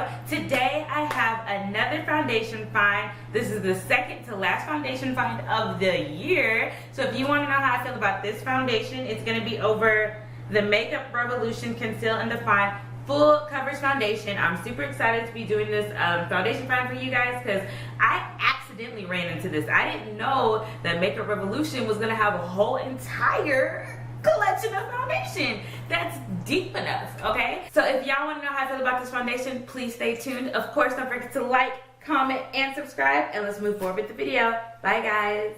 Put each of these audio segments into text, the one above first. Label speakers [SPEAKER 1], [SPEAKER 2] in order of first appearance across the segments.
[SPEAKER 1] video. Today I have another foundation find. This is the second to last foundation find of the year. So if you want to know how I feel about this foundation, it's going to be over the Makeup Revolution Conceal and Define Full Coverage Foundation. I'm super excited to be doing this foundation find for you guys because I accidentally ran into this. I didn't know that Makeup Revolution was going to have a whole entire collection of foundation that's deep enough. Okay, so if y'all want to know how I feel about this foundation, please stay tuned. Of course, don't forget to like, comment, and subscribe, and let's move forward with the video. Bye guys.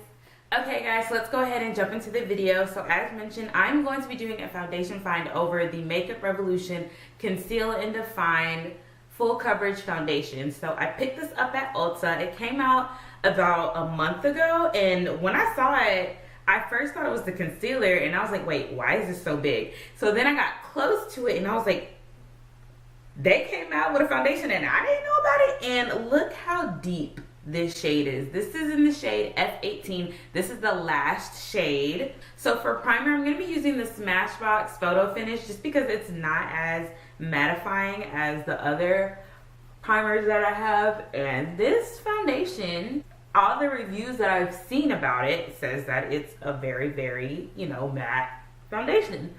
[SPEAKER 1] Okay guys, so let's go ahead and jump into the video. So as mentioned, I'm going to be doing a foundation find over the Makeup Revolution Conceal and Define Full Coverage Foundation. So I picked this up at Ulta. It came out about a month ago, and when I saw it, I first thought it was the concealer, and I was like, wait, why is this so big? So then I got close to it, and I was like, they came out with a foundation, and I didn't know about it. And look how deep this shade is. This is in the shade F18. This is the last shade. So for primer, I'm going to be using the Smashbox Photo Finish just because it's not as mattifying as the other primers that I have. And this foundation, all the reviews that I've seen about it says that it's a very, very, matte foundation.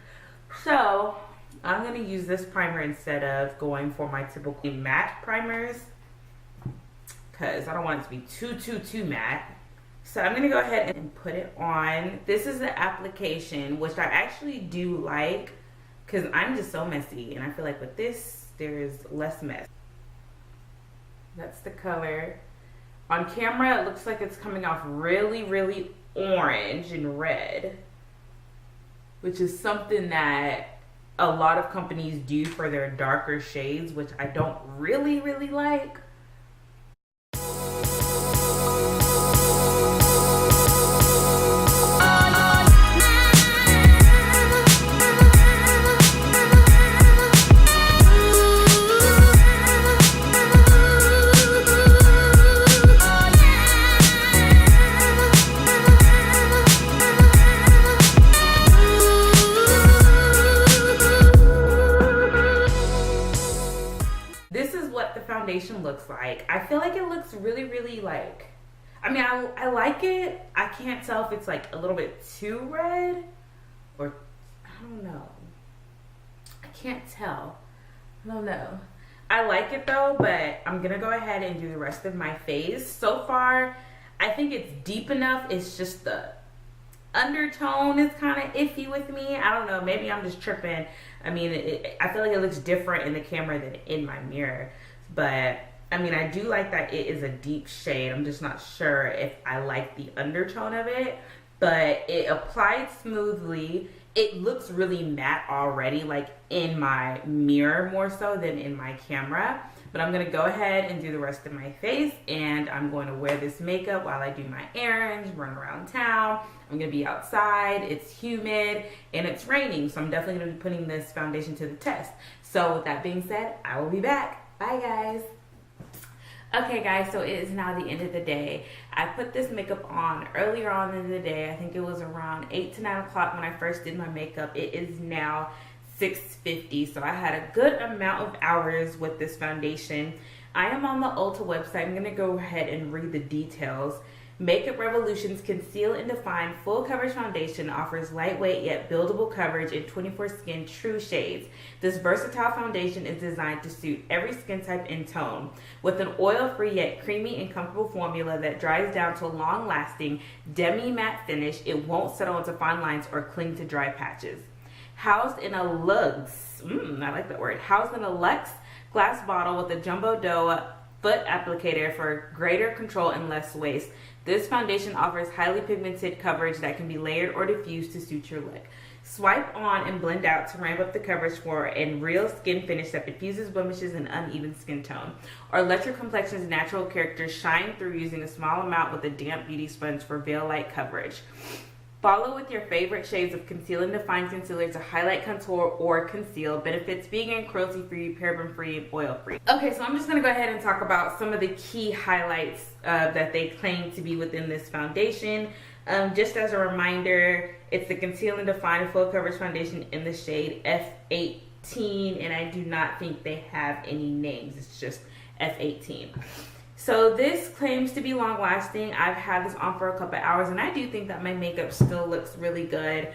[SPEAKER 1] So I'm going to use this primer instead of going for my typical matte primers because I don't want it to be too matte. So I'm going to go ahead and put it on. This is the application, which I actually do like because I'm just so messy, and I feel like with this there's less mess. That's the color. On camera, it looks like it's coming off really, really orange and red, which is something that a lot of companies do for their darker shades, which I don't really, really like. Foundation looks like. I feel like it looks really, really like, I like it. I can't tell if it's like a little bit too red or I don't know. I can't tell. I don't know. I like it though, but I'm gonna go ahead and do the rest of my face. So far, I think it's deep enough. It's just the undertone is kind of iffy with me. I don't know. Maybe I'm just tripping. I feel like it looks different in the camera than in my mirror. But I do like that it is a deep shade. I'm just not sure if I like the undertone of it, but it applied smoothly. It looks really matte already, like in my mirror more so than in my camera. But I'm gonna go ahead and do the rest of my face, and I'm going to wear this makeup while I do my errands, run around town. I'm gonna be outside, it's humid, and it's raining, so I'm definitely gonna be putting this foundation to the test. So with that being said, I will be back. Bye guys. Okay guys, so it is now the end of the day. I put this makeup on earlier on in the day. I think it was around 8 to 9 o'clock when I first did my makeup. It is now 6:50, so I had a good amount of hours with this foundation. I am on the Ulta website. I'm gonna go ahead and read the details. Makeup Revolution's Conceal and Define Full Coverage Foundation offers lightweight yet buildable coverage in 24 skin true shades. This versatile foundation is designed to suit every skin type and tone. With an oil-free yet creamy and comfortable formula that dries down to a long-lasting demi-matte finish, it won't settle into fine lines or cling to dry patches. Housed in a luxe, I like that word, housed in a luxe glass bottle with a jumbo doe foot applicator for greater control and less waste. This foundation offers highly pigmented coverage that can be layered or diffused to suit your look. Swipe on and blend out to ramp up the coverage for a real skin finish that diffuses blemishes and uneven skin tone. Or let your complexion's natural character shine through using a small amount with a damp beauty sponge for veil-like coverage. Follow with your favorite shades of Conceal and Define Concealer to highlight, contour, or conceal. Benefits: vegan, cruelty-free, paraben-free, and oil-free. Okay, so I'm just going to go ahead and talk about some of the key highlights that they claim to be within this foundation. Just as a reminder, it's the Conceal and Define Full Coverage Foundation in the shade F18. F18, and I do not think they have any names. It's just F18. So this claims to be long lasting. I've had this on for a couple hours, and I do think that my makeup still looks really good.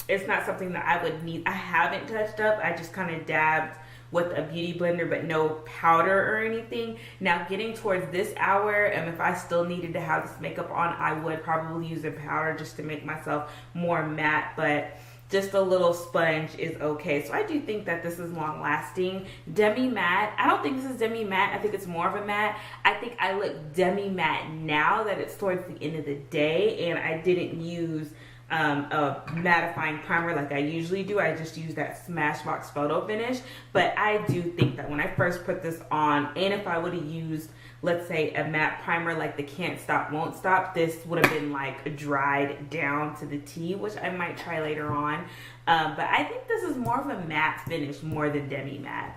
[SPEAKER 1] It's not something that I would need. I haven't touched up. I just kind of dabbed with a beauty blender, but no powder or anything. Now getting towards this hour, and if I still needed to have this makeup on, I would probably use a powder just to make myself more matte, but just a little sponge is okay. So I do think that this is long lasting. Demi matte, I don't think this is demi matte. I think it's more of a matte. I think I look demi matte now that it's towards the end of the day, and I didn't use a mattifying primer like I usually do. I just use that Smashbox Photo Finish. But I do think that when I first put this on, and if I would have used, let's say, a matte primer like the Can't Stop Won't Stop, this would have been like dried down to the T, which I might try later on. But I think this is more of a matte finish more than demi matte.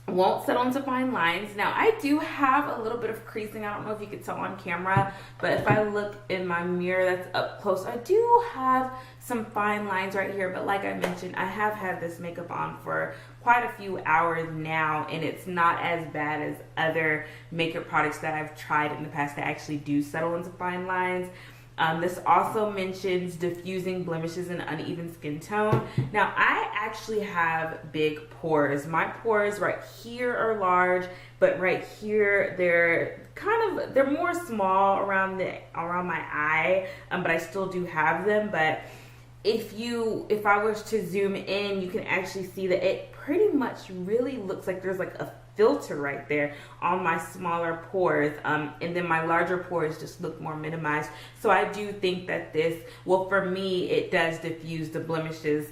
[SPEAKER 1] Won't settle into fine lines. Now I do have a little bit of creasing. I don't know if you can tell on camera, but if I look in my mirror that's up close, I do have some fine lines right here. But like I mentioned, I have had this makeup on for quite a few hours now, and it's not as bad as other makeup products that I've tried in the past that actually do settle into fine lines. This also mentions diffusing blemishes and uneven skin tone. Now, I actually have big pores. My pores right here are large, but right here they're more small around my eye, but I still do have them. But if I was to zoom in, you can actually see that it pretty much really looks like there's like a filter right there on my smaller pores, and then my larger pores just look more minimized. So I do think that this, well, for me, it does diffuse the blemishes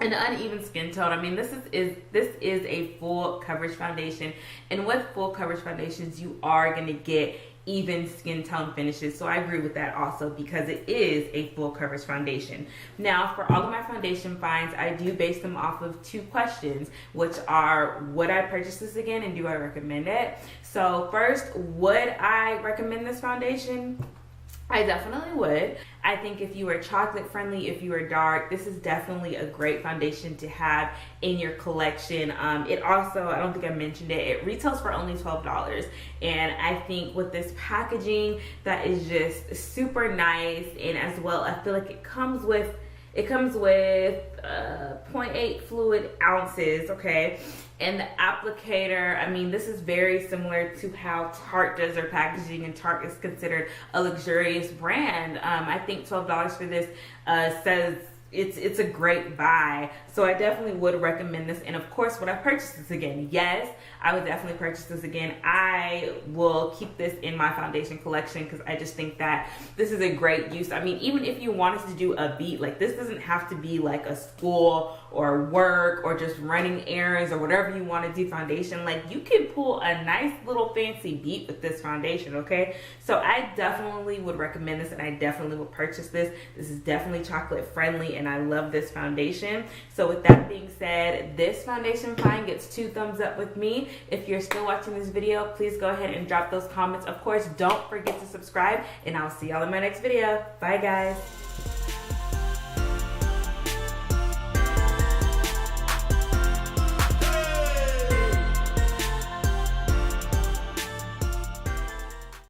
[SPEAKER 1] and uneven skin tone. I mean, this is a full coverage foundation, and with full coverage foundations, you are going to get even skin tone finishes. So I agree with that also, because it is a full coverage foundation. Now, for all of my foundation finds, I do base them off of 2 questions, which are, would I purchase this again, and do I recommend it? So first, would I recommend this foundation? I definitely would. I think if you are chocolate friendly, if you are dark, this is definitely a great foundation to have in your collection. It also, I don't think I mentioned it, it retails for only $12. And I think with this packaging, that is just super nice. And as well, I feel like it comes with 0.8 fluid ounces, okay? And the applicator, I mean, this is very similar to how Tarte does their packaging, and Tarte is considered a luxurious brand. I think $12 for this says it's a great buy. So I definitely would recommend this. And of course, would I purchase this again? Yes, I would definitely purchase this again. I will keep this in my foundation collection because I just think that this is a great use. I mean, even if you wanted to do a beat, like this doesn't have to be like a school or work or just running errands or whatever you want to do foundation. Like you can pull a nice little fancy beat with this foundation, okay? So I definitely would recommend this, and I definitely will purchase this. This is definitely chocolate friendly, and I love this foundation. So with that being said, this foundation find gets 2 thumbs up with me. If you're still watching this video, please go ahead and drop those comments. Of course, don't forget to subscribe, and I'll see y'all in my next video. Bye, guys.